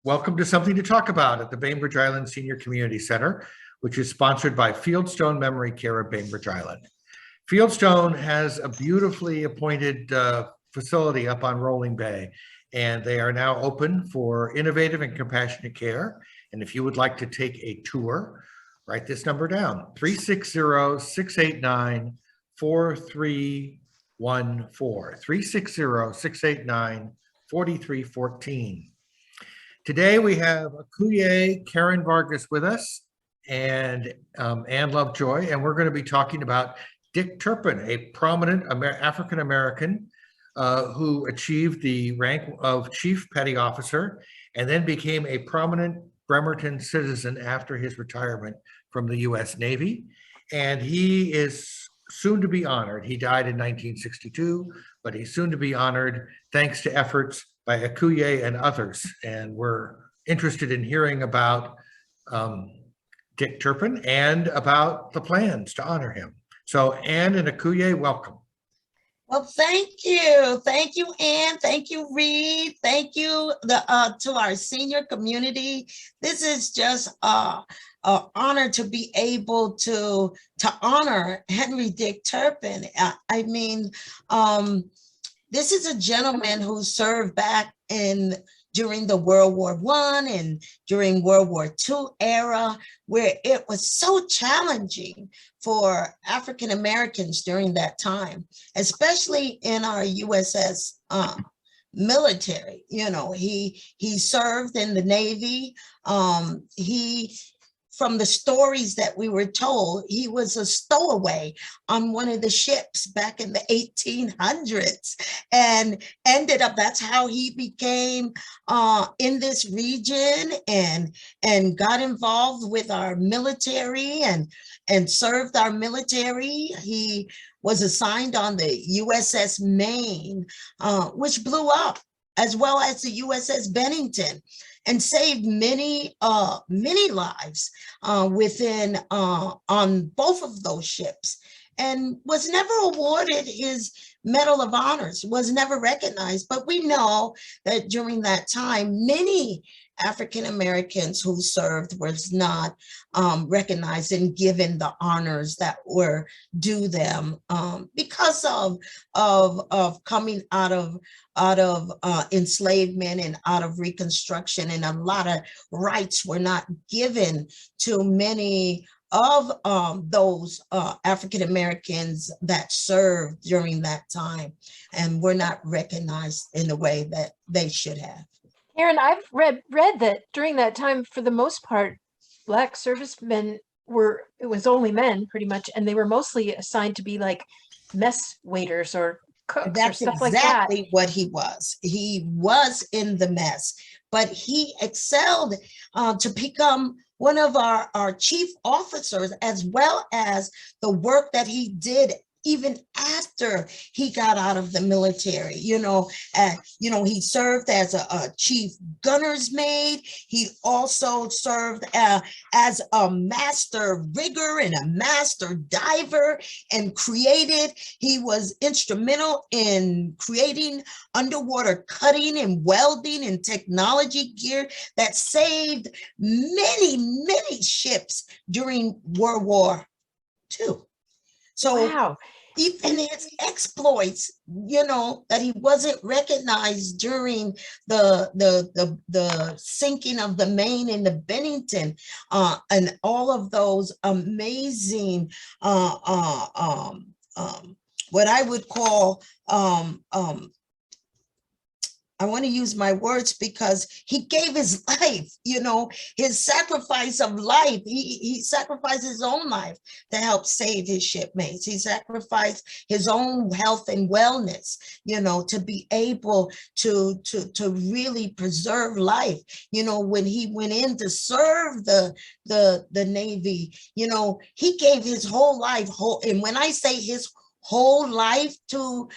Welcome to Something to Talk About at the Bainbridge Island Senior Community Center, which is sponsored by Fieldstone Memory Care of Bainbridge Island. Fieldstone has a beautifully appointed facility up on Rolling Bay, and they are now open for innovative and compassionate care. And if you would like to take a tour, write this number down, 360-689-4314, 360-689-4314. Today we have Akuyea Karen Vargas with us and Ann Lovejoy, and we're going to be talking about Dick Turpin, a prominent African-American who achieved the rank of Chief Petty Officer and then became a prominent Bremerton citizen after his retirement from the U.S. Navy. And he is soon to be honored. He died in 1962, but he's soon to be honored thanks to efforts by Akuyea and others. And we're interested in hearing about Dick Turpin and about the plans to honor him. So Ann and Akuyea, welcome. Well, thank you. Thank you, Ann. Thank you, Reed. Thank you to our senior community. This is just an honor to be able to honor Henry Dick Turpin. This is a gentleman who served back during the World War I and during World War II era, where it was so challenging for African Americans during that time, especially in our USS military. You know, he served in the Navy. From the stories that we were told, he was a stowaway on one of the ships back in the 1800s and ended up, that's how he became in this region and got involved with our military and served our military. He was assigned on the USS Maine, which blew up, as well as the USS Bennington, and saved many lives on both of those ships, and was never awarded his Medal of Honors, was never recognized. But we know that during that time, many African Americans who served was not recognized and given the honors that were due them because of coming out of enslavement and out of Reconstruction, and a lot of rights were not given to many of those African Americans that served during that time, and were not recognized in the way that they should have. Karen, I've read that during that time, for the most part, Black servicemen it was only men pretty much, and they were mostly assigned to be like mess waiters or cooks or stuff like that. That's exactly what he was. He was in the mess, but he excelled to become one of our chief officers, as well as the work that he did even after he got out of the military. He served as a chief gunner's mate. He also served as a master rigger and a master diver, and he was instrumental in creating underwater cutting and welding and technology gear that saved many ships during World War II. So wow. Even his exploits, that he wasn't recognized during the sinking of the Maine and the Bennington, and all of those amazing, what I would call, I want to use my words because he gave his life, his sacrifice of life. He sacrificed his own life to help save his shipmates. He sacrificed his own health and wellness, to be able to really preserve life. When he went in to serve the Navy, he gave his whole life, and when I say his whole life to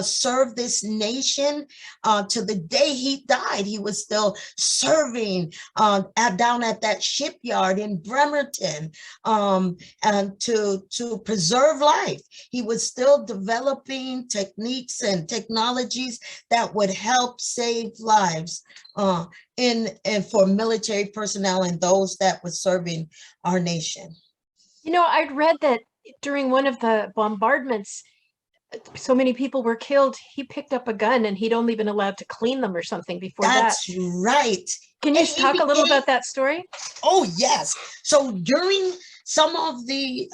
serve this nation. To the day he died, he was still serving down at that shipyard in Bremerton, and to preserve life. He was still developing techniques and technologies that would help save lives and for military personnel and those that were serving our nation. You know, I'd read that during one of the bombardments, so many people were killed. He picked up a gun and he'd only been allowed to clean them or something before That's that. right. Can you And he talk a little became- about that story? Oh, yes. So during some of the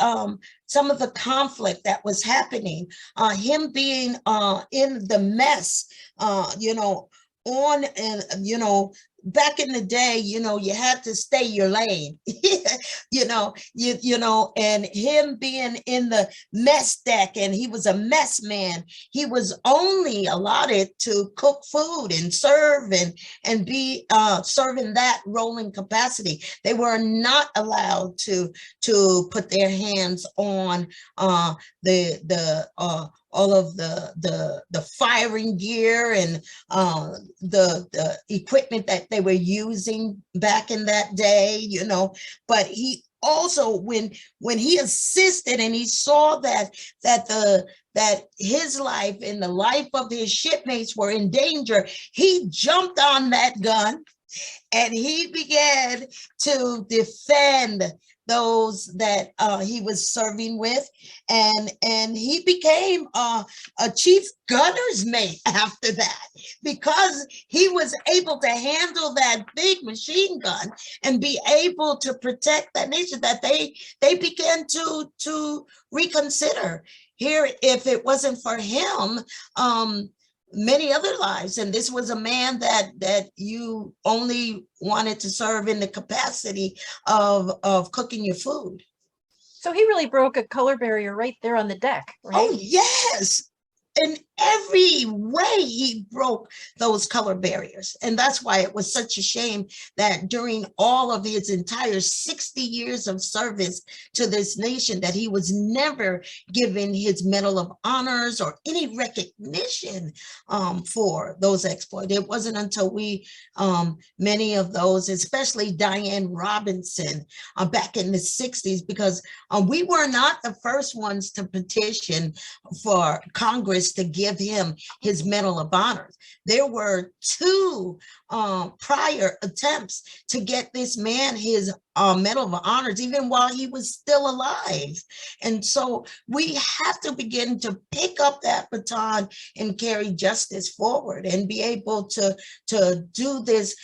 conflict that was happening, him being in the mess, on and back in the day, you had to stay your lane, and him being in the mess deck, and he was a mess man. He was only allotted to cook food and serve and be serving that rolling capacity. They were not allowed to put their hands on all of the firing gear and the equipment that they were using back in that day, but he also, when he assisted and he saw that his life and the life of his shipmates were in danger, he jumped on that gun and he began to defend those that he was serving with, and he became a chief gunner's mate after that, because he was able to handle that big machine gun and be able to protect that nation, that they began to reconsider. Here, if it wasn't for him, many other lives. And this was a man that you only wanted to serve in the capacity of cooking your food. So he really broke a color barrier right there on the deck, right? Oh, yes. In every way, he broke those color barriers. And that's why it was such a shame that during all of his entire 60 years of service to this nation, that he was never given his Medal of Honors or any recognition for those exploits. It wasn't until many of those, especially Diane Robinson back in the 60s, because we were not the first ones to petition for Congress to give him his Medal of Honor. There were two prior attempts to get this man his Medal of Honors, even while he was still alive. And so we have to begin to pick up that baton and carry justice forward and be able to do this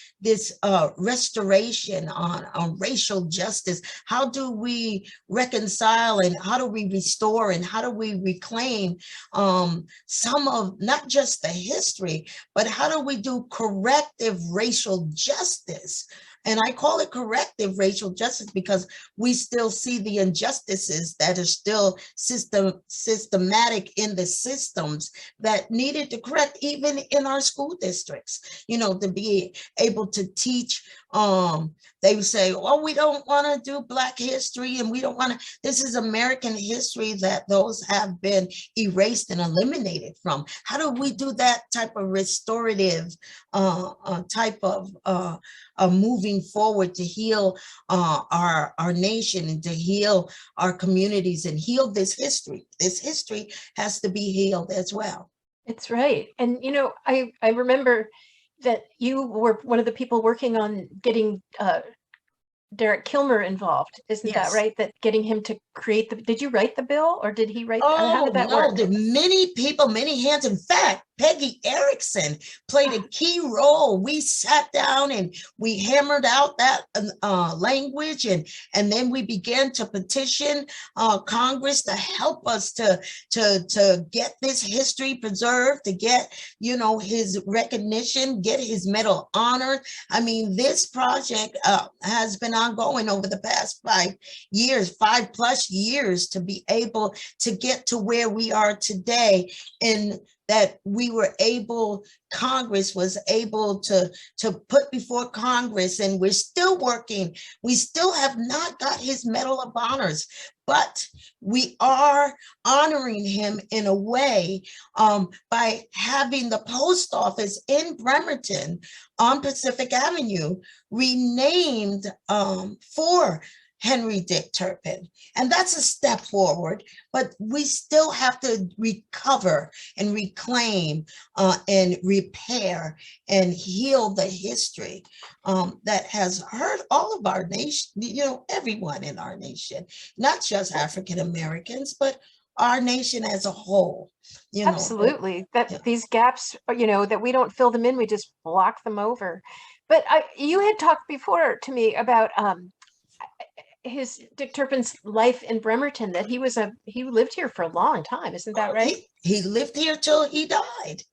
restoration on racial justice. How do we reconcile, and how do we restore, and how do we reclaim some of not just the history, but how do we do corrective racial justice? And I call it corrective racial justice because we still see the injustices that are still systematic in the systems that needed to correct, even in our school districts, to be able to teach. They would say, oh, we don't want to do Black history, and we don't want to, this is American history that those have been erased and eliminated from. How do we do that type of restorative type of moving forward to heal our nation and to heal our communities and heal this history? This history has to be healed as well. It's right. And, I remember that you were one of the people working on getting Derek Kilmer involved. Isn't Yes. that right? That getting him to create did you write the bill, or did he write? How did that no, work? There were many people, many hands. In fact, Peggy Erickson played a key role. We sat down and we hammered out that language, and then we began to petition Congress to help us to get this history preserved, to get his recognition, get his Medal of Honor. I mean, this project has been ongoing over the past 5 years, 5+ years, to be able to get to where we are today in that we were able, Congress was able to put before Congress, and we're still working. We still have not got his Medal of Honors, but we are honoring him in a way by having the post office in Bremerton on Pacific Avenue renamed for Henry Dick Turpin. And that's a step forward, but we still have to recover and reclaim and repair and heal the history that has hurt all of our nation, everyone in our nation, not just African Americans, but our nation as a whole. Absolutely. That yeah. these gaps, that we don't fill them in, we just block them over. But you had talked before to me about his Dick Turpin's life in Bremerton, that he lived here for a long time. Isn't that right? He lived here till he died.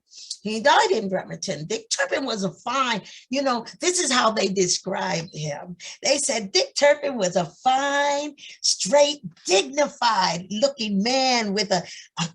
He died in Bremerton. Dick Turpin was a fine, this is how they described him. They said Dick Turpin was a fine, straight, dignified looking man with a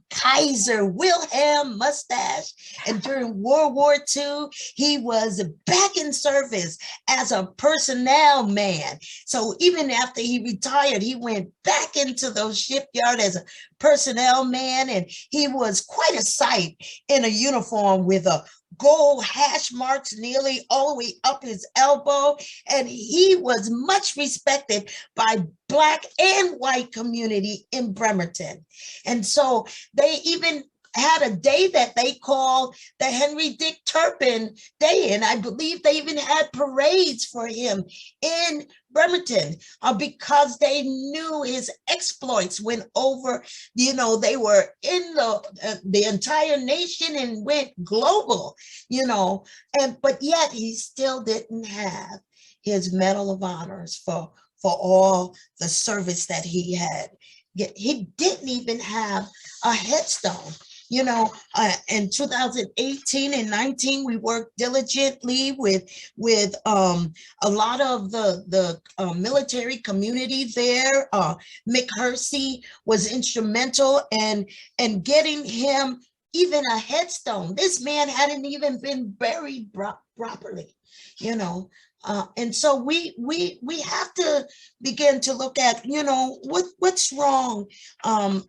Kaiser Wilhelm mustache. And during World War II, he was back in service as a personnel man. So even after he retired, he went back into those shipyard as a personnel man, and he was quite a sight in a uniform with a gold hash marks nearly all the way up his elbow. And he was much respected by Black and white community in Bremerton. And so they even had a day that they called the Henry Dick Turpin Day, and I believe they even had parades for him in Bremerton because they knew his exploits went over, they were in the entire nation and went global, but yet he still didn't have his Medal of Honors for all the service that he had. He didn't even have a headstone. In 2018 and 19, we worked diligently with a lot of the military community there. Mick Hersey was instrumental in getting him even a headstone. This man hadn't even been buried properly, and so we have to begin to look at, what's wrong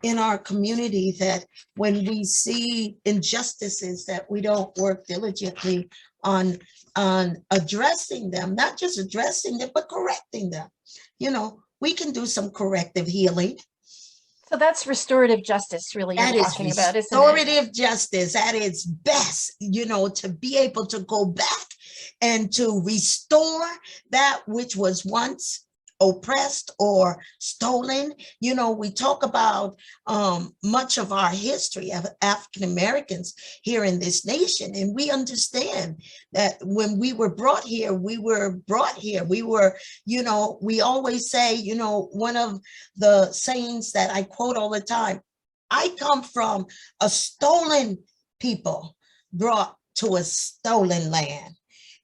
in our community, that when we see injustices, that we don't work diligently on addressing them, not just addressing them, but correcting them. We can do some corrective healing. So that's restorative justice, really, you're talking about, isn't it? Restorative justice at its best, to be able to go back and to restore that which was once oppressed or stolen. We talk about much of our history of African Americans here in this nation, and we understand that when we were brought here, we were, we always say, one of the sayings that I quote all the time, I come from a stolen people brought to a stolen land.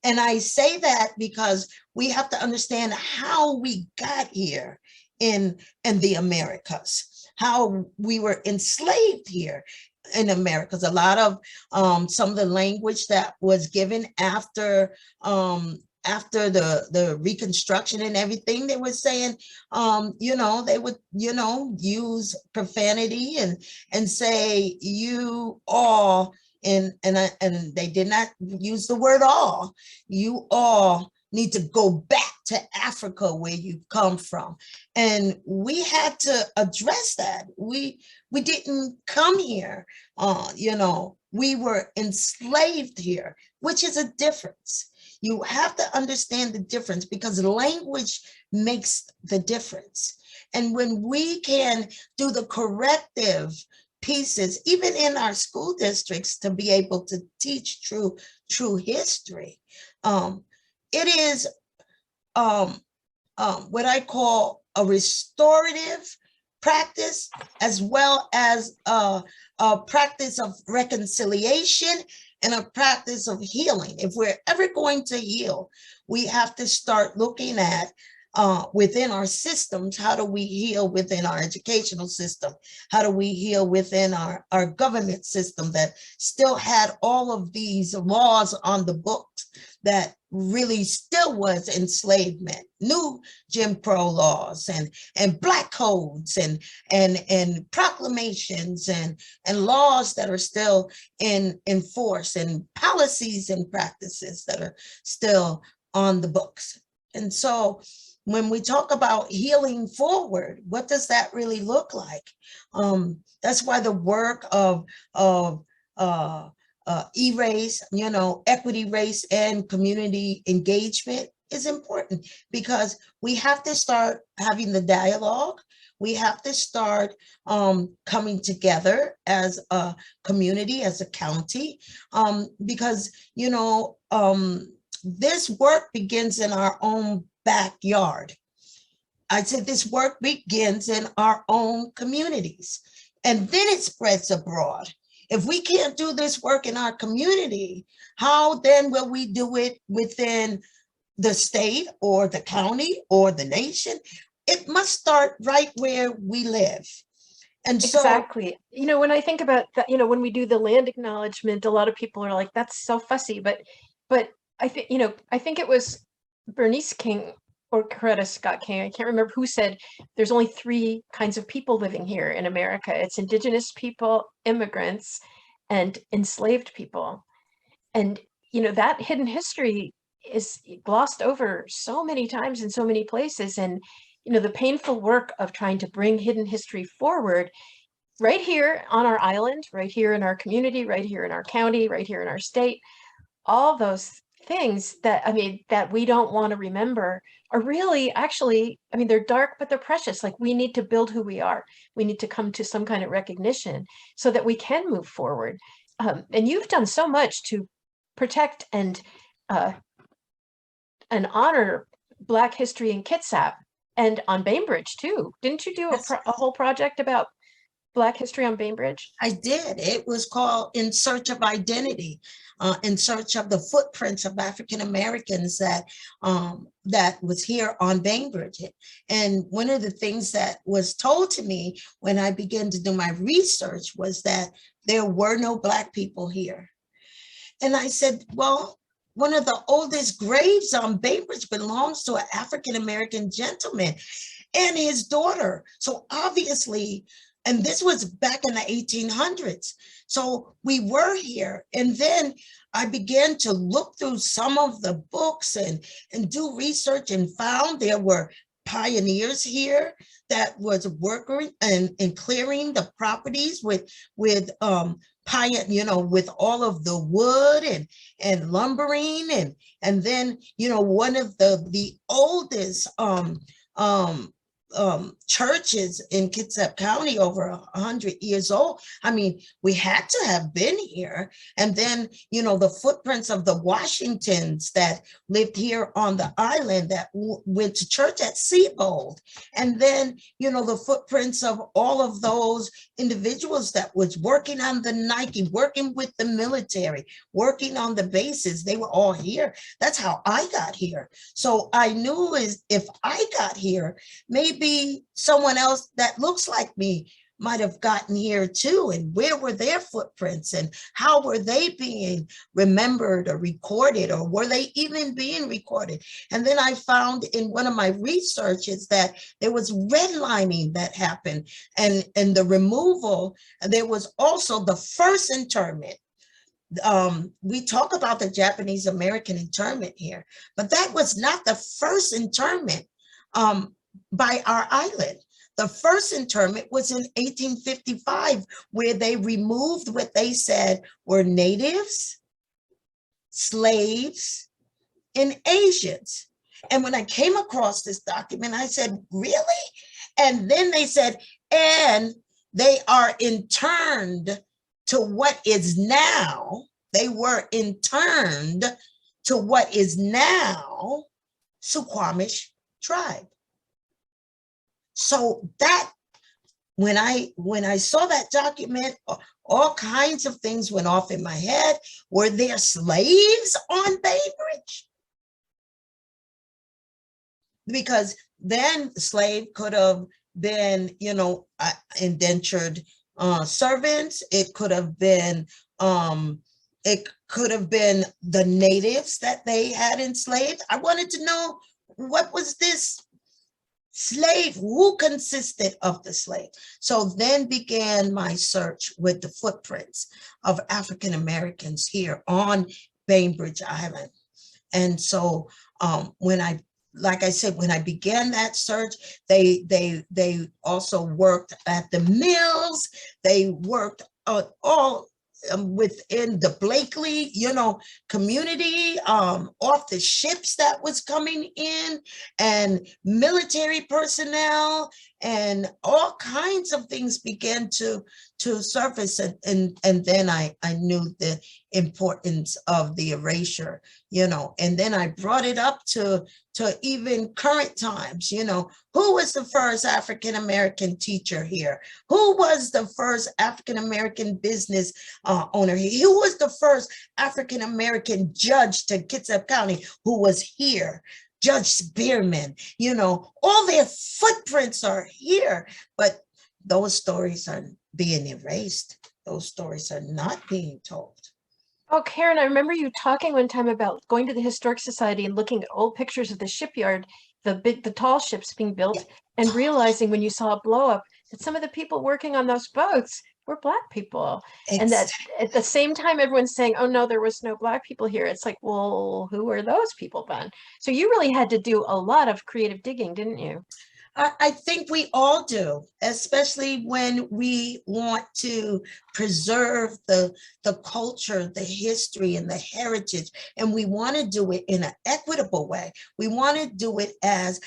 And I say that because we have to understand how we got here in the Americas, how we were enslaved here in Americas. A lot of some of the language that was given after the Reconstruction and everything, they were saying, they would, use profanity and say, you all, and they did not use the word all. You all need to go back to Africa where you come from. And we had to address that. We didn't come here, we were enslaved here, which is a difference. You have to understand the difference, because language makes the difference. And when we can do the corrective pieces, even in our school districts, to be able to teach true history, it is what I call a restorative practice, as well as a practice of reconciliation and a practice of healing. If we're ever going to heal, we have to start looking at within our systems? How do we heal within our educational system? How do we heal within our government system that still had all of these laws on the books that really still was enslavement, new Jim Crow laws and black codes and proclamations and laws that are still in force, and policies and practices that are still on the books. And so when we talk about healing forward, what does that really look like? That's why the work of E-race, equity, race, and community engagement is important, because we have to start having the dialogue. We have to start coming together as a community, as a county, because, this work begins in our own backyard. I said this work begins in our own communities, and then it spreads abroad. If we can't do this work in our community, how then will we do it within the state or the county or the nation? It must start right where we live. And so exactly. When I think about that, when we do the land acknowledgement, a lot of people are like, that's so fussy, but I think it was Bernice King or Coretta Scott King, I can't remember who said there's only 3 kinds of people living here in America. It's indigenous people, immigrants, and enslaved people. And, that hidden history is glossed over so many times in so many places. And, the painful work of trying to bring hidden history forward right here on our island, right here in our community, right here in our county, right here in our state, all those things that we don't want to remember are really actually, they're dark, but they're precious. Like, we need to build who we are. We need to come to some kind of recognition so that we can move forward. And you've done so much to protect and honor Black history in Kitsap and on Bainbridge too. Didn't you do a whole project about Black history on Bainbridge? I did. It was called In Search of Identity, in search of the footprints of African Americans that was here on Bainbridge. And one of the things that was told to me when I began to do my research was that there were no Black people here. And I said, well, one of the oldest graves on Bainbridge belongs to an African American gentleman and his daughter. So obviously, and this was back in the 1800s. So we were here. And then I began to look through some of the books and do research, and found there were pioneers here that was working and clearing the properties with with all of the wood and lumbering. And then, one of the oldest churches in Kitsap County, over 100 years old. We had to have been here. And then, the footprints of the Washingtons that lived here on the island that went to church at Seabold. And then, the footprints of all of those individuals that was working on the Nike, working with the military, working on the bases. They were all here. That's how I got here. So I knew if I got here, maybe someone else that looks like me might have gotten here too. And where were their footprints, and how were they being remembered or recorded, or were they even being recorded? And then I found in one of my researches that there was redlining that happened, and the removal. There was also the first internment. We talk about the Japanese American internment here, but that was not the first internment by our island. The first internment was in 1855, where they removed what they said were natives, slaves, and Asians. And when I came across this document, I said, really? And then they said, and they are interned to what is now, they were interned to what is now Suquamish tribe. So that, when I saw that document, all kinds of things went off in my head. Were there slaves on Bainbridge? because then slave could have been, indentured servants. It could have been the natives that they had enslaved. I wanted to know, what was this slave? Who consisted of the slave? So then began my search with the footprints of African Americans here on Bainbridge Island. And so when I began that search, they also worked at the mills. They worked all within the Blakely, community, off the ships that was coming in, and military personnel, and all kinds of things began to surface. And then I knew the importance of the erasure, and then I brought it up to even current times. Who was the first African-American teacher here? Who was the first African-American business owner here? Who was the first African-American judge to Kitsap County who was here? Judge Spearman, all their footprints are here, but those stories are being erased. Those stories are not being told. Oh, Karen, I remember you talking one time about going to the Historic Society and looking at old pictures of the shipyard, the tall ships being built, Yeah. and realizing when you saw a blow up that some of the people working on those boats were Black people. And that at the same time, everyone's saying, oh no, there was no Black people here. It's like, well, who are those people then? So you really had to do a lot of creative digging, didn't you? I think we all do, especially when we want to preserve the culture, the history, and the heritage. And we want to do it in an equitable way. We want to do it as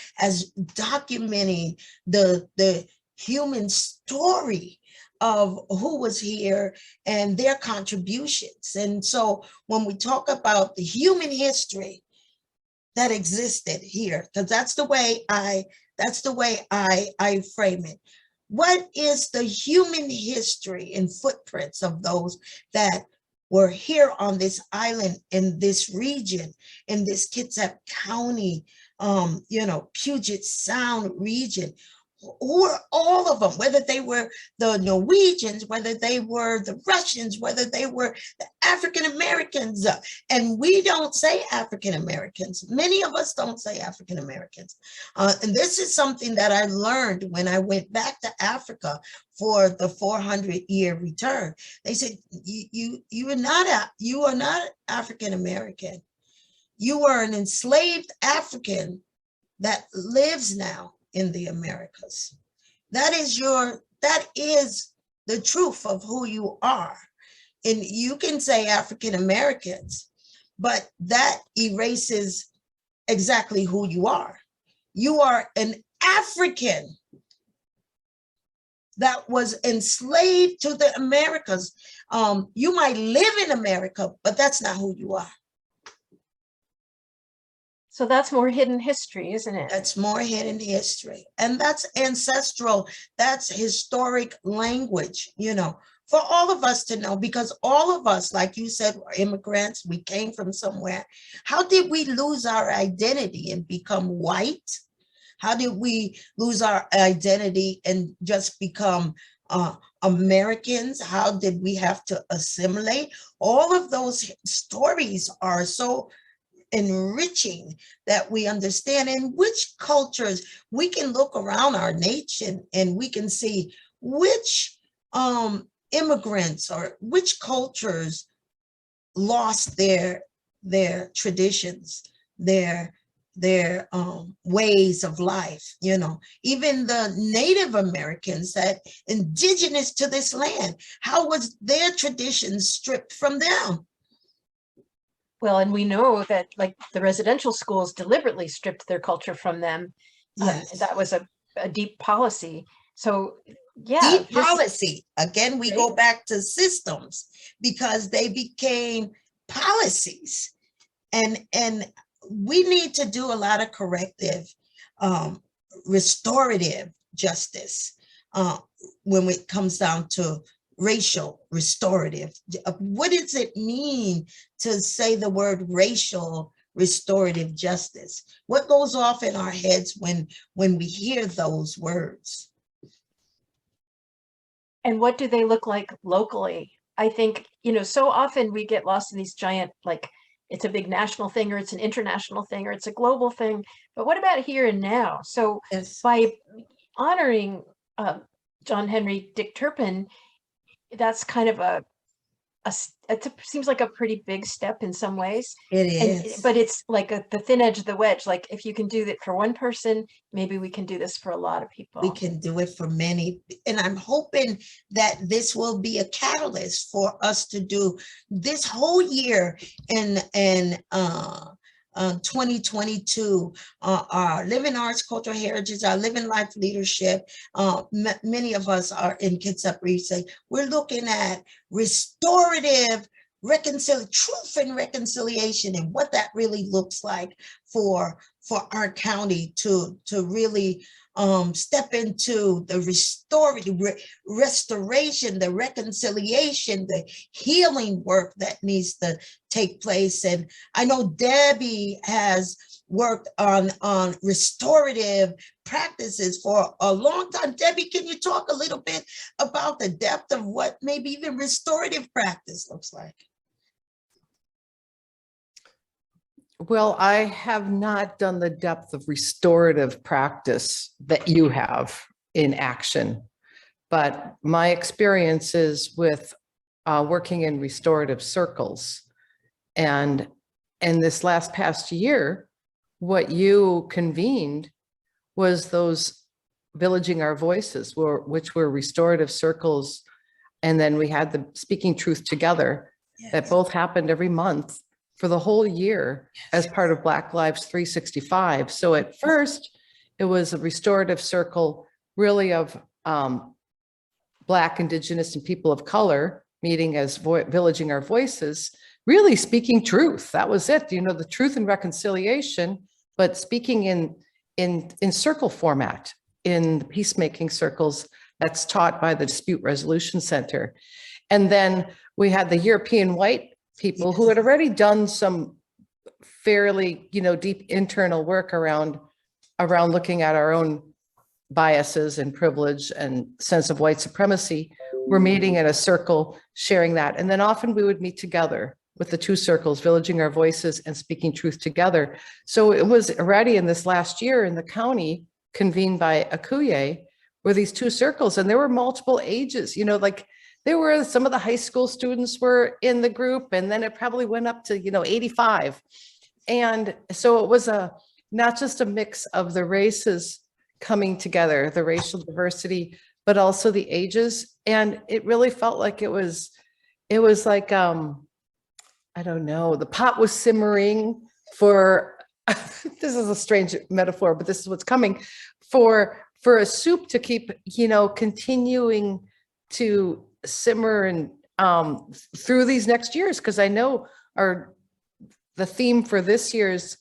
documenting the human story of who was here and their contributions. And so when we talk about the human history that existed here, because that's the way I frame it. What is the human history and footprints of those that were here on this island, in this region, in this Kitsap County, Puget Sound region? Who are all of them, whether they were the Norwegians, whether they were the Russians, whether they were the African Americans. And we don't say African Americans. Many of us don't say African Americans. And this is something that I learned when I went back to Africa for the 400-year return. They said, you are not African American. You are an enslaved African that lives now in the Americas. That is the truth of who you are. And you can say African Americans, but that erases exactly who you are. You are an African that was enslaved to the Americas. You might live in America, but that's not who you are. So that's more hidden history, isn't it? That's more hidden history. And that's ancestral. That's historic language, for all of us to know, because all of us, like you said, are immigrants. We came from somewhere. How did we lose our identity and become white? How did we lose our identity and just become Americans? How did we have to assimilate? All of those stories are so enriching that we understand in which cultures we can look around our nation and we can see which immigrants or which cultures lost their traditions, their ways of life. Even the Native Americans that indigenous to this land, how was their traditions stripped from them? Well, and we know that like the residential schools deliberately stripped their culture from them. Yes. That was a deep policy. So yeah. Deep policy. Again, we go back to systems because they became policies. And we need to do a lot of corrective, restorative justice when it comes down to racial restorative. What does it mean to say the word racial restorative justice? What goes off in our heads when we hear those words? And what do they look like locally? I think, so often we get lost in these giant, like, it's a big national thing, or it's an international thing, or it's a global thing. But what about here and now? So Yes. by honoring John Henry Dick Turpin, that's kind of it seems like a pretty big step in some ways. It is. But it's like the thin edge of the wedge. Like, if you can do that for one person, maybe we can do this for a lot of people. We can do it for many. And I'm hoping that this will be a catalyst for us to do this whole year in 2022, our Living Arts, Cultural Heritage, our Living Life Leadership. Many of us are in Kitsap Region. We're looking at restorative truth and reconciliation, and what that really looks like for our county to really step into the restoration, the reconciliation, the healing work that needs to take place. And I know Debbie has worked on restorative practices for a long time. Debbie, can you talk a little bit about the depth of what maybe even restorative practice looks like? Well, I have not done the depth of restorative practice that you have in action, but my experiences with working in restorative circles, and in this past year, what you convened was those Villaging Our Voices, which were restorative circles, and then we had the Speaking Truth Together. Yes. That both happened every month for the whole year as part of Black Lives 365. So at first, it was a restorative circle really of Black, Indigenous, and people of color meeting as Villaging Our Voices, really speaking truth. That was it, the truth and reconciliation, but speaking in circle format, in the peacemaking circles that's taught by the Dispute Resolution Center. And then we had the European white people who had already done some fairly, deep internal work around looking at our own biases and privilege and sense of white supremacy. We're meeting in a circle, sharing that. And then often we would meet together with the two circles, Villaging Our Voices and Speaking Truth Together. So it was already in this last year in the county, convened by Akuyea, were these two circles, and there were multiple ages, there were some of the high school students were in the group, and then it probably went up to, 85. And so it was not just a mix of the races coming together, the racial diversity, but also the ages. And it really felt like it was like, I don't know, the pot was simmering for, this is a strange metaphor, but this is what's coming, for a soup to keep, continuing to simmer and through these next years, because I know the theme for this year's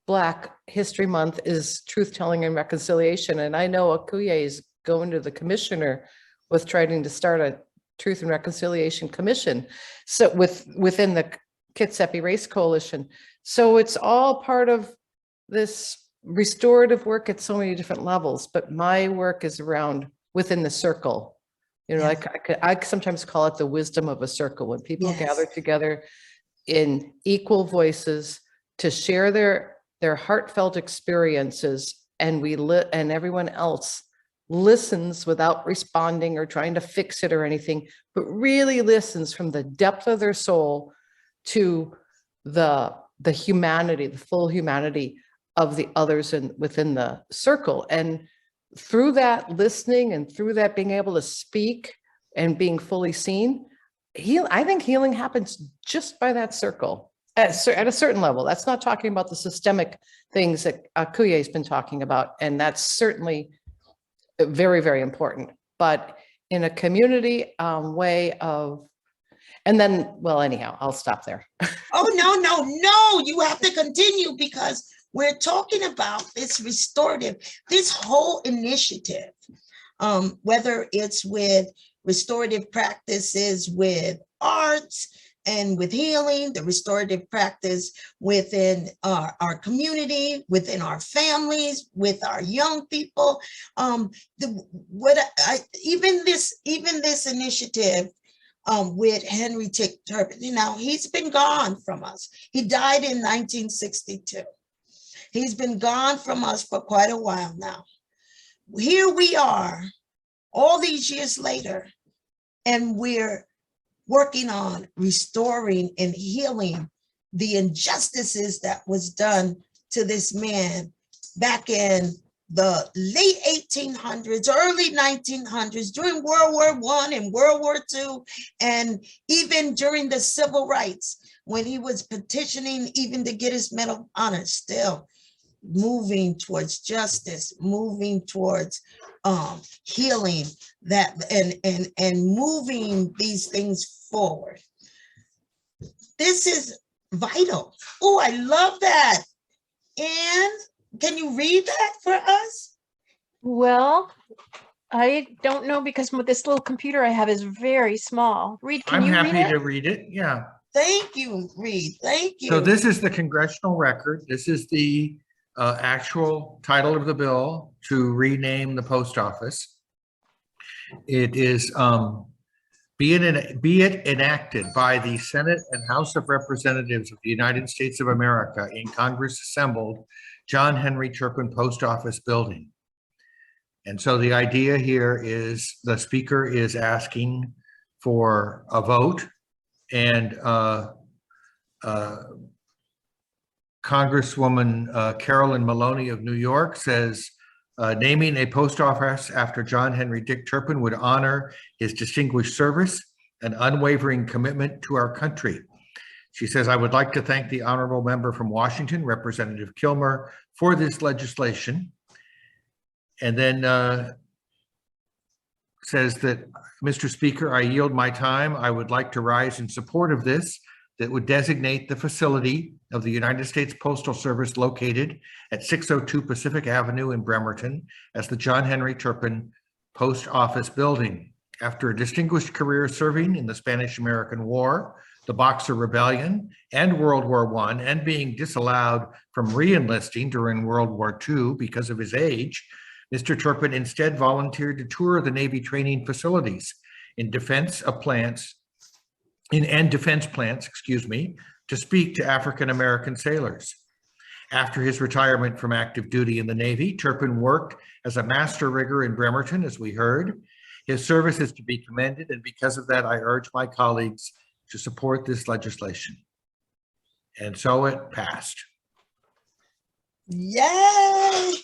Black History Month is truth telling and reconciliation, and I know Akuyea is going to the commissioner with trying to start a Truth and Reconciliation Commission, so within the Kitsap Erase Coalition. So it's all part of this restorative work at so many different levels, but my work is around within the circle. Yes. I sometimes call it the wisdom of a circle, when people Yes. gather together in equal voices to share their heartfelt experiences, and and everyone else listens without responding or trying to fix it or anything, but really listens from the depth of their soul to the humanity, the full humanity of the others within the circle. And through that listening and through that being able to speak and being fully seen, I think healing happens just by that circle at a certain level. That's not talking about the systemic things that Akuyea has been talking about, and that's certainly very, very important. But in a community way of, and then, well, anyhow, I'll stop there. Oh, no, you have to continue, because we're talking about this restorative, this whole initiative, whether it's with restorative practices, with arts and with healing, the restorative practice within our community, within our families, with our young people. Even this initiative with Henry Turpin, he's been gone from us. He died in 1962. He's been gone from us for quite a while now. Here we are, all these years later, and we're working on restoring and healing the injustices that was done to this man back in the late 1800s, early 1900s, during World War I and World War II, and even during the civil rights, when he was petitioning even to get his Medal of Honor, still moving towards justice, moving towards healing that and moving these things forward. This is vital. Oh, I love that. And can you read that for us? Well, I don't know because this little computer I have is very small. Reed, can I'm you read happy it? to read it. Yeah. Thank you, Reed. Thank you. So this is the congressional record. This is the actual title of the bill to rename the post office. It is be it enacted by the Senate and House of Representatives of the United States of America in Congress assembled John Henry Turpin Post Office Building. And so the idea here is the speaker is asking for a vote, and Congresswoman Carolyn Maloney of New York says, naming a post office after John Henry Dick Turpin would honor his distinguished service and unwavering commitment to our country. She says, I would like to thank the honorable member from Washington, Representative Kilmer, for this legislation. And then says that, Mr. Speaker, I yield my time. I would like to rise in support of this that would designate the facility of the United States Postal Service located at 602 Pacific Avenue in Bremerton as the John Henry Turpin Post Office Building. After a distinguished career serving in the Spanish-American War, the Boxer Rebellion, and World War I, and being disallowed from re-enlisting during World War II because of his age, Mr. Turpin instead volunteered to tour the Navy training facilities in defense plants, to speak to African-American sailors. After his retirement from active duty in the Navy, Turpin worked as a master rigger in Bremerton, as we heard. His service is to be commended, and because of that, I urge my colleagues to support this legislation. And so it passed. Yay!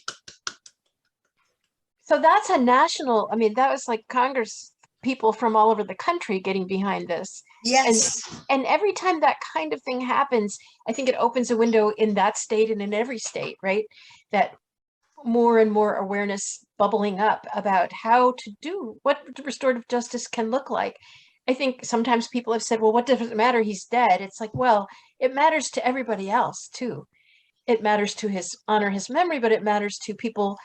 So that's a national, that was like Congress people from all over the country getting behind this. Yes. And every time that kind of thing happens, I think it opens a window in that state and in every state, right? That more and more awareness bubbling up about how to do what restorative justice can look like. I think sometimes people have said, well, what does it matter? He's dead. It's like, well, it matters to everybody else too. It matters to honor his memory, but it matters to people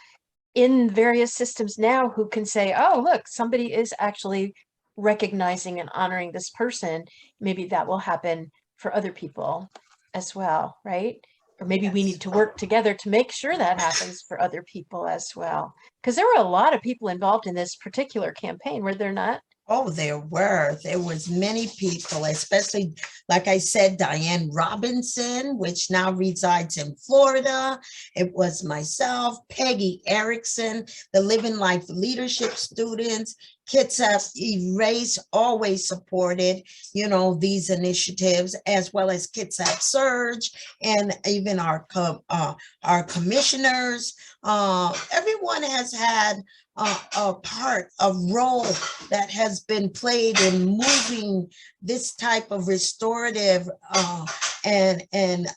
in various systems now who can say, oh, look, somebody is actually recognizing and honoring this person. Maybe that will happen for other people as well, right? Or maybe we need to work together to make sure that happens for other people as well. Because there were a lot of people involved in this particular campaign, were there not? Oh, there was many people, especially, like I said, Diane Robinson, which now resides in Florida. It was myself, Peggy Erickson, the Living Life Leadership students, Kitsap Erase always supported, these initiatives, as well as Kitsap Surge, and even our commissioners. Everyone has had a part, a role that has been played in moving this type of restorative and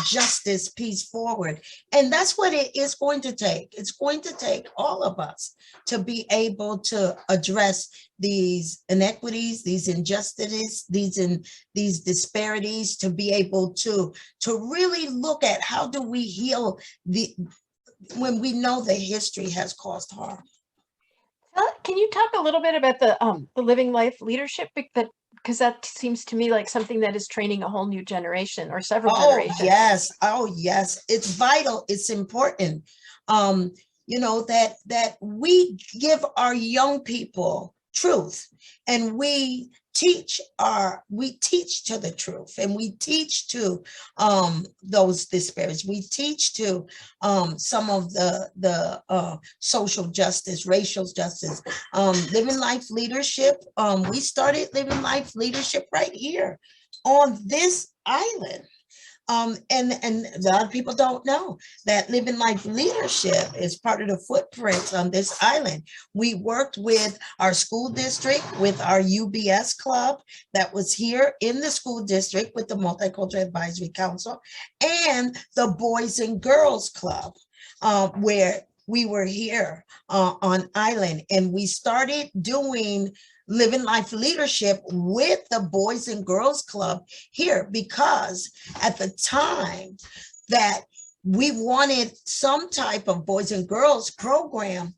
justice piece forward. And that's what it is going to take. It's going to take all of us to be able to address these inequities, these injustices, these disparities, to be able to really look at how do we heal when we know the history has caused harm. Can you talk a little bit about the Living Life Leadership? because that seems to me like something that is training a whole new generation or several Oh, generations. yes. Oh, yes. It's vital. It's important. You know, that we give our young people truth, and we teach to the truth, and we teach to those disparities. We teach to some of the social justice, racial justice, living life leadership. We started living life leadership right here on this island. And a lot of people don't know that living life leadership is part of the footprint on this island. We worked with our school district, with our UBS club that was here in the school district with the Multicultural Advisory Council, and the Boys and Girls Club, where we were here on island, and we started doing living life leadership with the Boys and Girls Club here, because at the time that we wanted some type of boys and girls program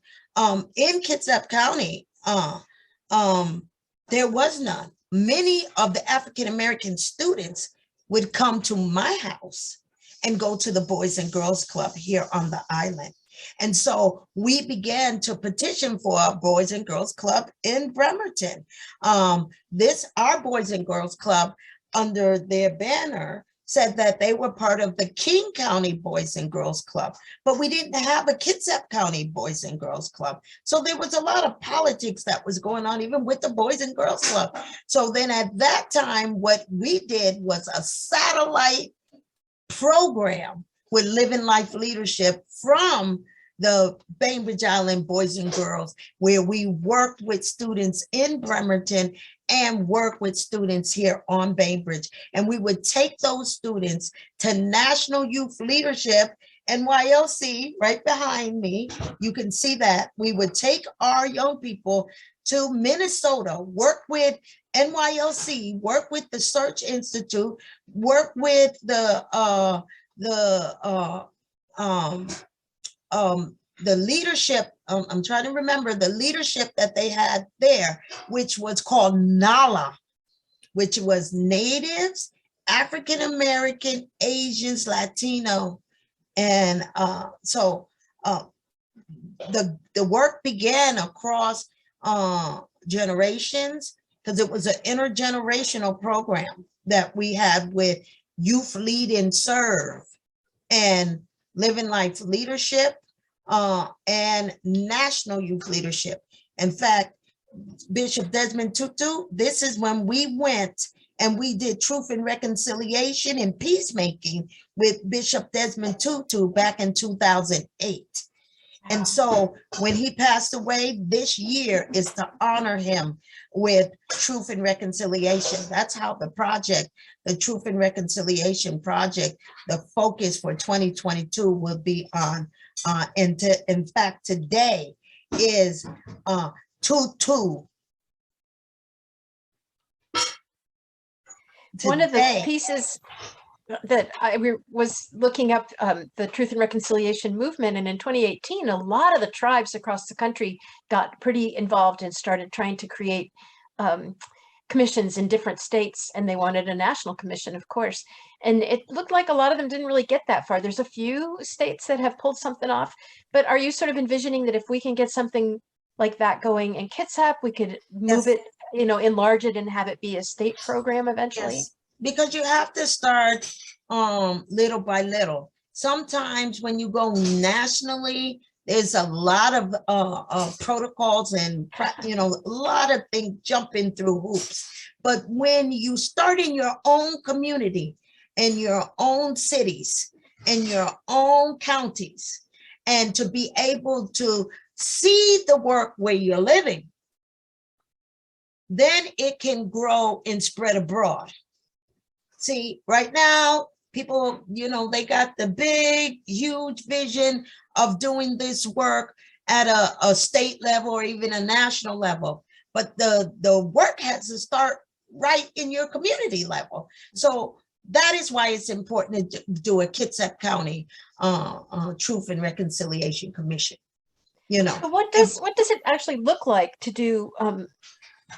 in Kitsap County, there was none. Many of the African-American students would come to my house and go to the Boys and Girls Club here on the island. And so we began to petition for a Boys and Girls Club in Bremerton. Our Boys and Girls Club, under their banner, said that they were part of the King County Boys and Girls Club, but we didn't have a Kitsap County Boys and Girls Club. So there was a lot of politics that was going on, even with the Boys and Girls Club. So then at that time, what we did was a satellite program with living life leadership from the Bainbridge Island Boys and Girls, where we worked with students in Bremerton and work with students here on Bainbridge. And we would take those students to National Youth Leadership, NYLC, right behind me. You can see that. We would take our young people to Minnesota, work with NYLC, work with the Search Institute, work with the leadership. I'm trying to remember the leadership that they had there, which was called NALA, which was Natives, African American, Asians, Latino. And so the work began across generations, because it was an intergenerational program that we had with Youth Lead and Serve and Living Life Leadership and National Youth Leadership. In fact, Bishop Desmond Tutu, this is when we went and we did Truth and Reconciliation and Peacemaking with Bishop Desmond Tutu back in 2008. And so when he passed away, this year is to honor him with Truth and Reconciliation. That's how the project, the Truth and Reconciliation Project, the focus for 2022 will be on. In fact, today is Tutu. One of the pieces that I was looking up the Truth and Reconciliation movement, and in 2018, a lot of the tribes across the country got pretty involved and started trying to create commissions in different states, and they wanted a national commission, of course. And it looked like a lot of them didn't really get that far. There's a few states that have pulled something off, but are you sort of envisioning that if we can get something like that going in Kitsap, we could move it, enlarge it and have it be a state program eventually? Yes, because you have to start little by little. Sometimes when you go nationally, there's a lot of protocols and, a lot of things jumping through hoops. But when you start in your own community, in your own cities, in your own counties, and to be able to see the work where you're living, then it can grow and spread abroad. See, right now, people, they got the big, huge vision of doing this work at a state level or even a national level. But the work has to start right in your community level. So that is why it's important to do a Kitsap County Truth and Reconciliation Commission. So what does it actually look like to do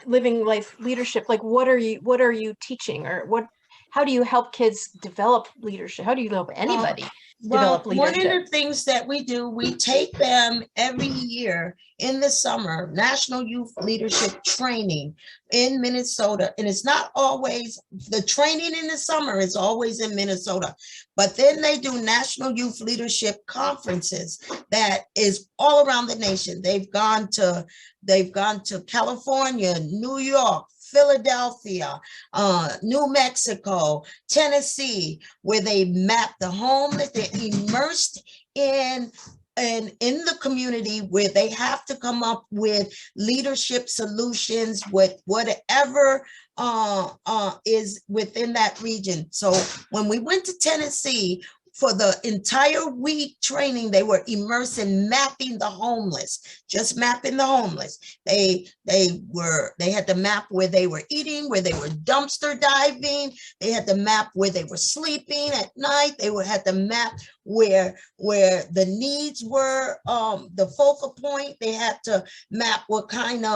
living life leadership, like what are you teaching, or how do you help kids develop leadership? How do you help anybody develop Well, one of leadership? the things that we do, we take them every year in the summer, National Youth Leadership Training in Minnesota. And it's not always, the training in the summer is always in Minnesota, but then they do National Youth Leadership Conferences that is all around the nation. They've gone to California, New York, Philadelphia, New Mexico, Tennessee, where they map the homeless. They're immersed in the community, where they have to come up with leadership solutions with whatever is within that region. So when we went to Tennessee, for the entire week training, they were immersed in mapping the homeless, just mapping the homeless. They had to map where they were eating, where they were dumpster diving. They had to map where they were sleeping at night. They had to map where the needs were, the focal point. They had to map what kind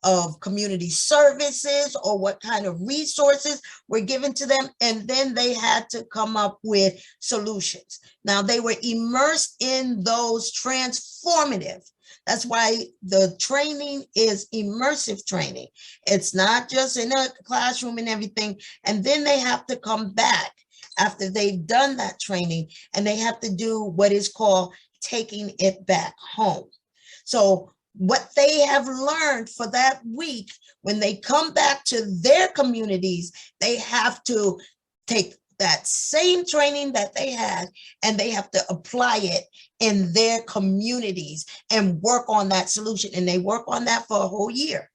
of community services or what kind of resources were given to them. And then they had to come up with solutions. Now they were immersed in those transformative. That's why the training is immersive training. It's not just in a classroom and everything. And then they have to come back after they've done that training, and they have to do what is called taking it back home. So what they have learned for that week, when they come back to their communities, they have to take that same training that they had, and they have to apply it in their communities and work on that solution. And they work on that for a whole year.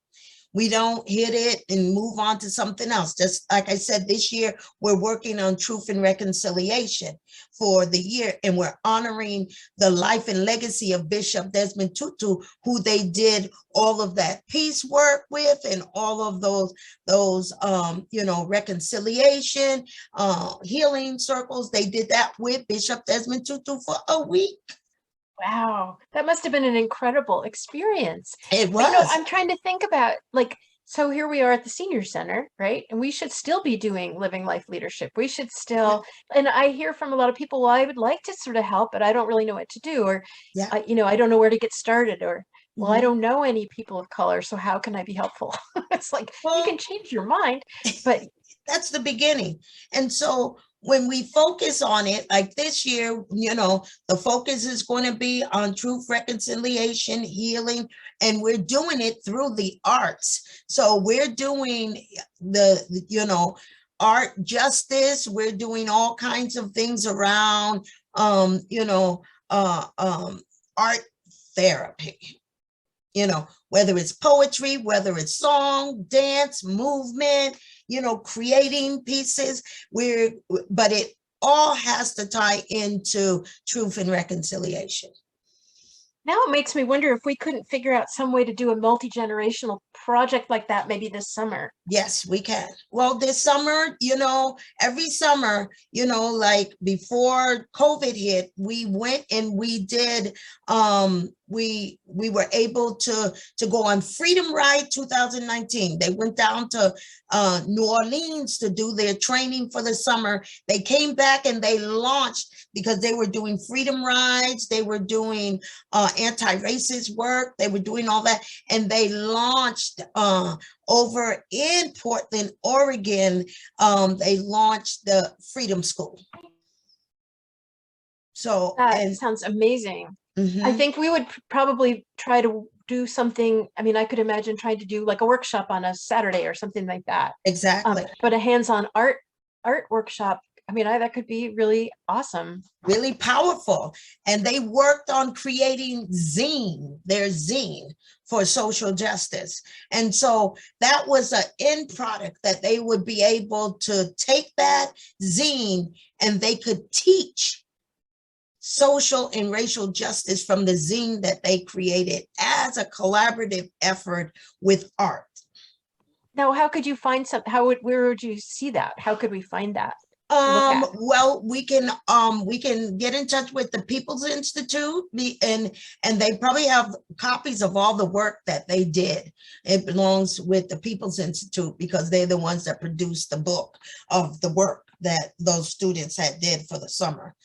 We don't hit it and move on to something else. Just like I said, this year, we're working on truth and reconciliation for the year, and we're honoring the life and legacy of Bishop Desmond Tutu, who they did all of that peace work with, and all of those reconciliation, healing circles. They did that with Bishop Desmond Tutu for a week. Wow, that must have been an incredible experience. It But, was. I'm trying to think about, like, so here we are at the senior center, right? And we should still be doing living life leadership. We should still, and I hear from a lot of people, well, I would like to sort of help, but I don't really know what to do, or, Yeah. I don't know where to get started, or, well, I Mhm. don't know any people of color, so how can I be helpful? It's like, you Well, can change your mind, but that's the beginning. And so when we focus on it, like this year, the focus is going to be on truth, reconciliation, healing, and we're doing it through the arts. So we're doing art justice. We're doing all kinds of things around, art therapy. Whether it's poetry, whether it's song, dance, movement, creating pieces, but it all has to tie into truth and reconciliation. now it makes me wonder if we couldn't figure out some way to do a multi-generational project like that maybe this summer. Yes, we can. Well, this summer, every summer, like before COVID hit, we went and we did, we were able to go on Freedom Ride 2019. They went down to New Orleans to do their training for the summer. They came back and they launched, because they were doing freedom rides, they were doing anti-racist work, they were doing all that, and they launched over in Portland, Oregon, they launched the Freedom School. So That sounds amazing. Mhm. I think we would probably try to do something. I mean, I could imagine trying to do like a workshop on a Saturday or something like that. Exactly. But a hands-on art workshop, I mean, that could be really awesome. Really powerful. And they worked on creating their zine for social justice. And so that was an end product that they would be able to take that zine and they could teach social and racial justice from the zine that they created as a collaborative effort with art. Now, how could you find where would you see that? How could we find that? look at? Well, we can get in touch with the People's Institute, and they probably have copies of all the work that they did. It belongs with the People's Institute because they're the ones that produced the book of the work that those students had did for the summer.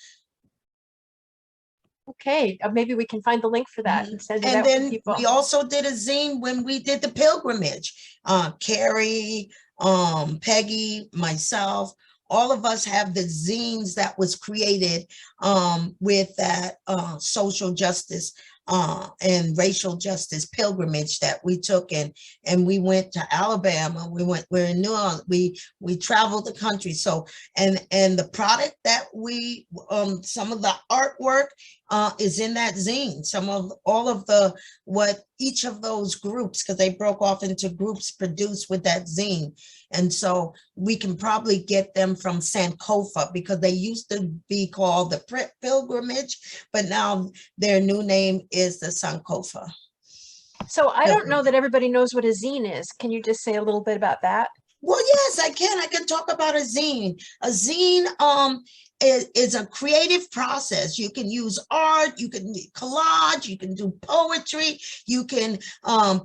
Okay, maybe we can find the link for that and send it And out to then people. we also did a zine when we did the pilgrimage. Carrie, Peggy, myself, all of us have the zines that was created with that social justice and racial justice pilgrimage that we took, and we went to Alabama. We're in New Orleans. We traveled the country. So and the product that we some of the artwork is in that zine. Some of all of the what each of those groups, because they broke off into groups, produced with that zine. And so we can probably get them from Sankofa, because they used to be called the Pilgrimage, but now their new name is the Sankofa. So I don't know that everybody knows what a zine is. Can you just say a little bit about that? Well, yes, I can. I can talk about a zine. A zine is a creative process. You can use art, you can collage, you can do poetry, you can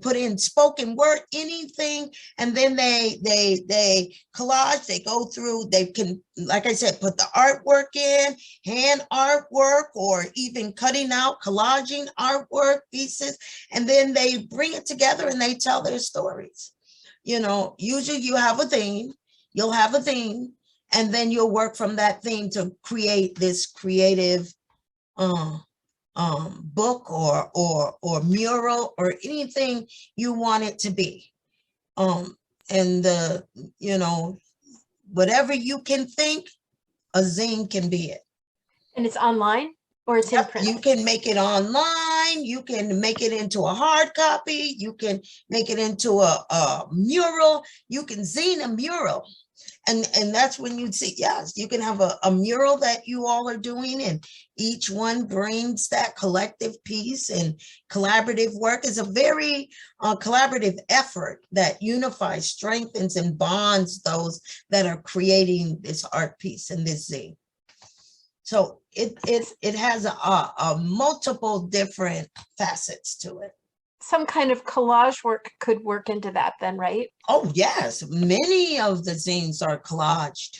put in spoken word, anything, and then they collage. They go through. They can, like I said, put the artwork in, hand artwork, or even cutting out, collaging artwork pieces, and then they bring it together and they tell their stories. You know, usually you have a theme, you'll have a theme, and then you'll work from that theme to create this creative book or mural or anything you want it to be. And you know, whatever you can think, a zine can be it. And it's online or it's in print? You can make it online, you can make it into a hard copy, you can make it into a mural, you can zine a mural. And that's when you'd see, yes, you can have a mural that you all are doing, and each one brings that collective piece, and collaborative work is a very collaborative effort that unifies, strengthens, and bonds those that are creating this art piece and this zine. So it has a multiple different facets to it. Some kind of collage work could work into that then, right? Oh, yes. Many of the zines are collaged.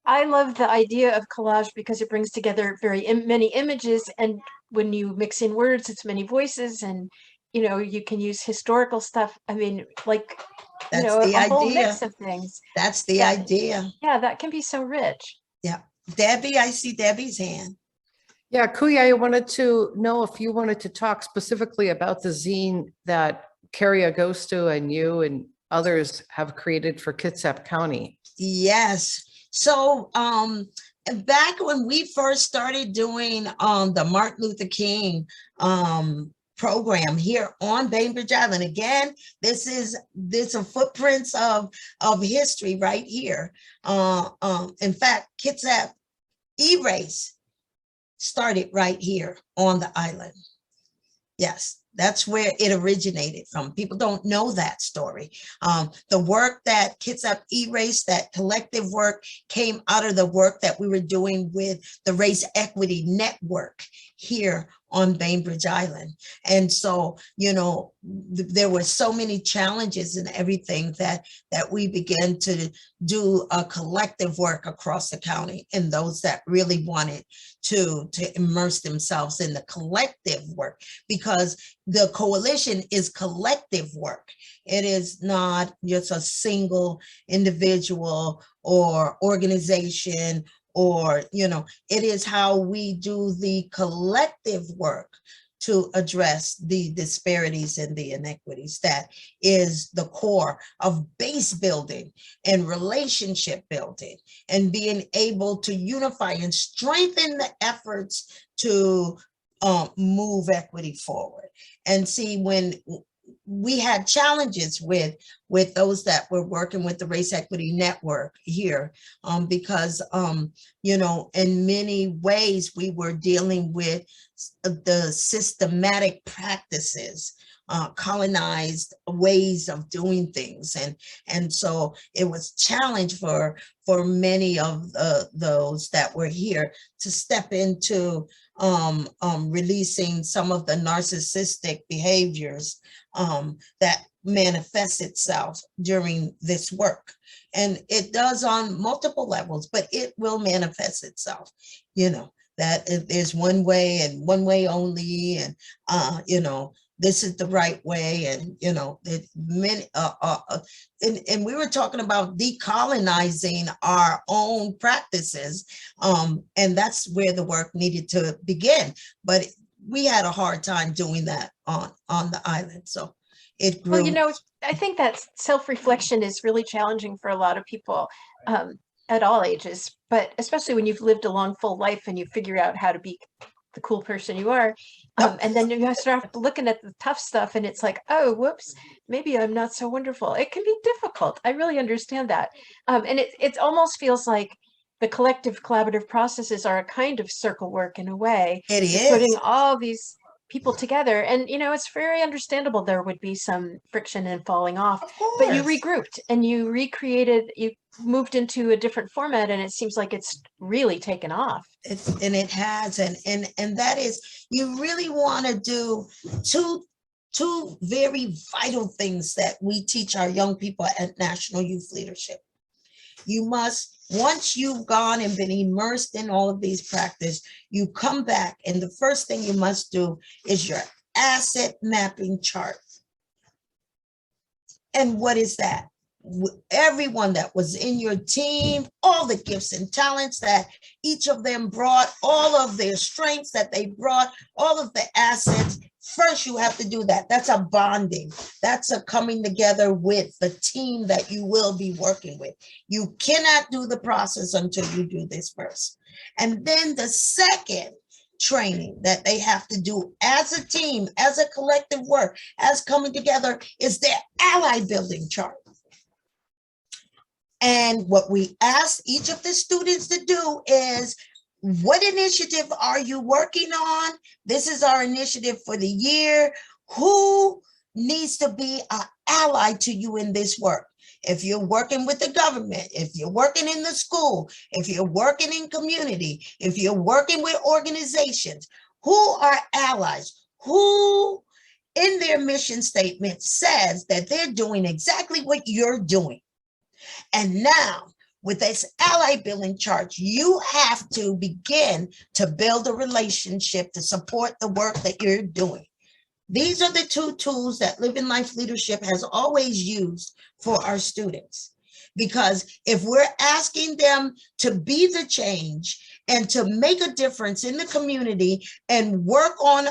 I love the idea of collage because it brings together many images, and when you mix in words, it's many voices, and you know, you can use historical stuff. I mean, like, you know, a whole mix of things. That's the idea. Yeah, that can be so rich. Yeah. Debbie, I see Debbie's hand. Yeah, Akuyea, I wanted to know if you wanted to talk specifically about the zine that Carrie Agosto and you and others have created for Kitsap County. Yes. So back when we first started doing the Martin Luther King program here on Bainbridge Island, again, this are footprints of history right here. In fact, Kitsap E-Race started right here on the island. Yes, that's where it originated from. People don't know that story. The work that Kitsap E-Race, that collective work, came out of the work that we were doing with the Race Equity Network here on Bainbridge Island. And so, you know, there were so many challenges and everything that we began to do a collective work across the county, and those that really wanted to immerse themselves in the collective work, because the coalition is collective work. It is not just a single individual or organization, or, you know, it is how we do the collective work to address the disparities and the inequities. That is the core of base building and relationship building, and being able to unify and strengthen the efforts to move equity forward. And see, when we had challenges with those that were working with the Race Equity Network here, because, you know, in many ways we were dealing with the systematic practices colonized ways of doing things. And so it was challenge for many of those that were here to step into releasing some of the narcissistic behaviors that manifests itself during this work. And it does on multiple levels, but it will manifest itself, you know, that there's one way and one way only, and you know, this is the right way, and you know, many and we were talking about decolonizing our own practices, and that's where the work needed to begin, but we had a hard time doing that on the island, so it grew. Well, you know, I think that self-reflection is really challenging for a lot of people at all ages, but especially when you've lived a long, full life and you figure out how to be the cool person you are. And then you start looking at the tough stuff and it's like, oh, whoops, maybe I'm not so wonderful. It can be difficult. I really understand that. And it almost feels like the collective collaborative processes are a kind of circle work in a way. It is. Putting all these people together, and you know, it's very understandable there would be some friction and falling off, but you regrouped and you recreated, you moved into a different format, and it seems like it's really taken off. It has, and that is, you really want to do two very vital things that we teach our young people at National Youth Leadership. You must, once you've gone and been immersed in all of these practices, you come back, and the first thing you must do is your asset mapping chart. And what is that? Everyone that was in your team, all the gifts and talents that each of them brought, all of their strengths that they brought, all of the assets. First, you have to do that. That's a bonding. That's a coming together with the team that you will be working with. You cannot do the process until you do this first. And then the second training that they have to do as a team, as a collective work, as coming together, is their ally building chart. And what we ask each of the students to do is, what initiative are you working on? This is our initiative for the year. Who needs to be an ally to you in this work? If you're working with the government, if you're working in the school, if you're working in community, if you're working with organizations, who are allies? Who in their mission statement says that they're doing exactly what you're doing? And now, with this ally building chart, you have to begin to build a relationship to support the work that you're doing. These are the two tools that Living Life Leadership has always used for our students. Because if we're asking them to be the change and to make a difference in the community and work on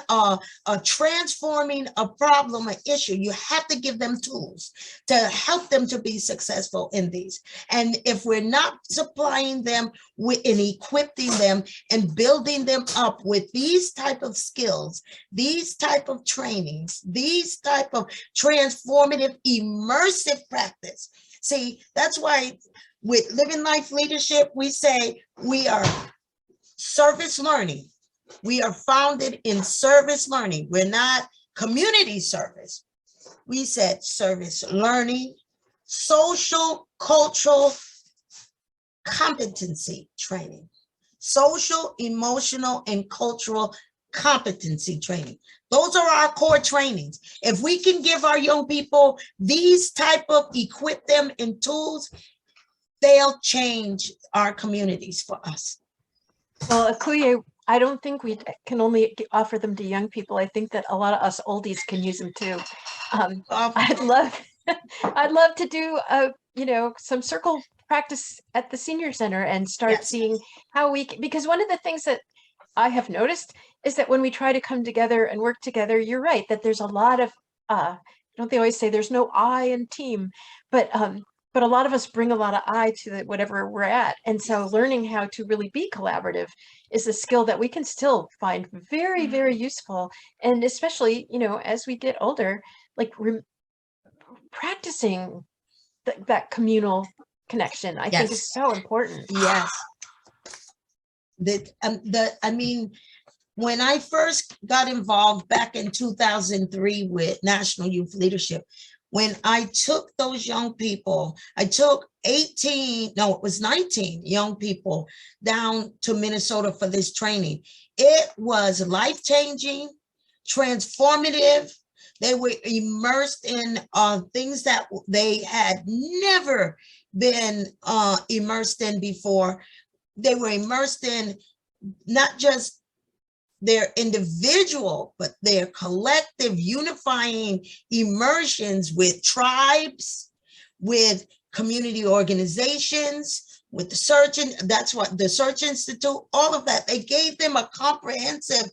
transforming a problem, an issue, you have to give them tools to help them to be successful in these. And if we're not supplying them with and equipping them and building them up with these type of skills, these type of trainings, these type of transformative, immersive practice. See, that's why with Living Life Leadership, we say we are service learning. We are founded in service learning. We're not community service. We said service learning, social, cultural competency training, social, emotional, and cultural competency training. Those are our core trainings. If we can give our young people these type of, equip them in tools, they'll change our communities for us. Well, Akuyea, I don't think we can only offer them to young people. I think that a lot of us oldies can use them too. I'd love to do some circle practice at the senior center and start seeing how we can, because one of the things that I have noticed is that when we try to come together and work together, you're right, that there's a lot of, don't they always say there's no I in team, but a lot of us bring a lot of I to whatever we're at. And so learning how to really be collaborative is a skill that we can still find very, very useful. And especially, as we get older, like practicing that communal connection, I think is so important. Yes. when I first got involved back in 2003 with National Youth Leadership, when I took those young people, I took 18, no, it was 19 young people down to Minnesota for this training. It was life-changing, transformative. They were immersed in things that they had never been immersed in before. They were immersed in not just their individual, but their collective unifying immersions with tribes, with community organizations, with the Search, that's what the Search Institute, all of that. They gave them a comprehensive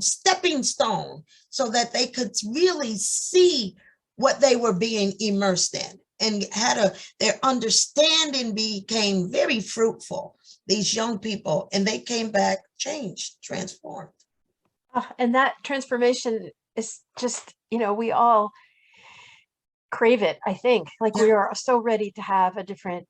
stepping stone so that they could really see what they were being immersed in, and their understanding became very fruitful. These young people, and they came back changed, transformed. And that transformation is just, we all crave it, I think. Like, we are so ready to have a different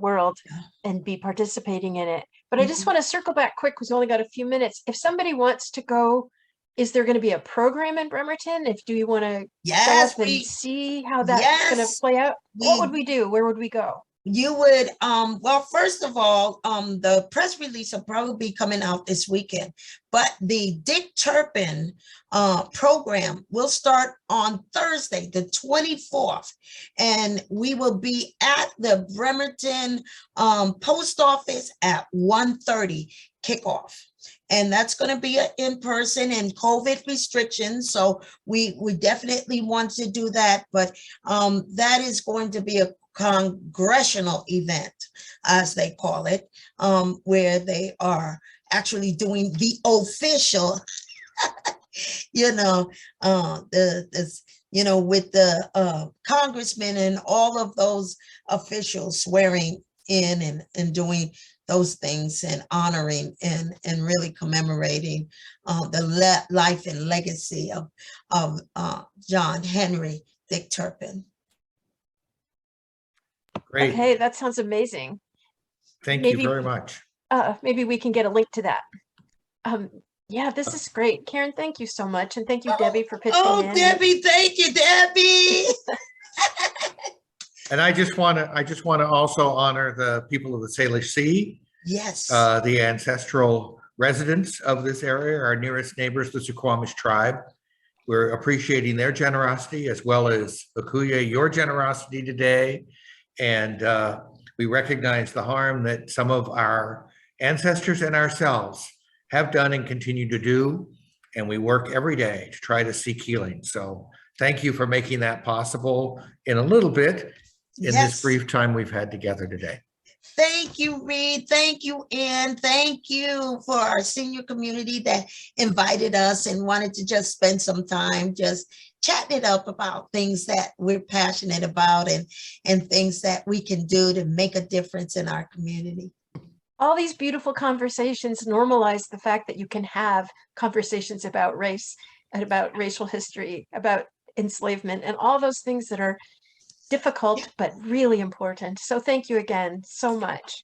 world and be participating in it. But I just want to circle back quick because we only got a few minutes. If somebody wants to go, is there going to be a program in Bremerton? Do you want to show up and see how that's going to play out? What would we do? Where would we go? You would, well, first of all, the press release will probably be coming out this weekend, but the Dick Turpin program will start on Thursday, the 24th, and we will be at the Bremerton Post Office at 1:30 kickoff. And that's going to be in person and COVID restrictions. So we definitely want to do that, but that is going to be a congressional event, as they call it, where they are actually doing the official, with the congressmen and all of those officials swearing in and doing those things and honoring and really commemorating the life and legacy of John Henry Dick Turpin. Great. Okay, that sounds amazing. Thank you very much. Maybe we can get a link to that. Yeah, this is great. Karen, thank you so much. And thank you, Debbie, for pitching in. Oh, Debbie, thank you, Debbie. And I just want to also honor the people of the Salish Sea. Yes. The ancestral residents of this area, our nearest neighbors, the Suquamish tribe. We're appreciating their generosity, as well as Akuyea, your generosity today. And we recognize the harm that some of our ancestors and ourselves have done and continue to do. And we work every day to try to seek healing. So thank you for making that possible in a little bit in this brief time we've had together today. Thank you, Reed. Thank you, Ann. Thank you for our senior community that invited us and wanted to just spend some time just chatting it up about things that we're passionate about and things that we can do to make a difference in our community. All these beautiful conversations normalize the fact that you can have conversations about race and about racial history, about enslavement, and all those things that are difficult, but really important. So thank you again so much.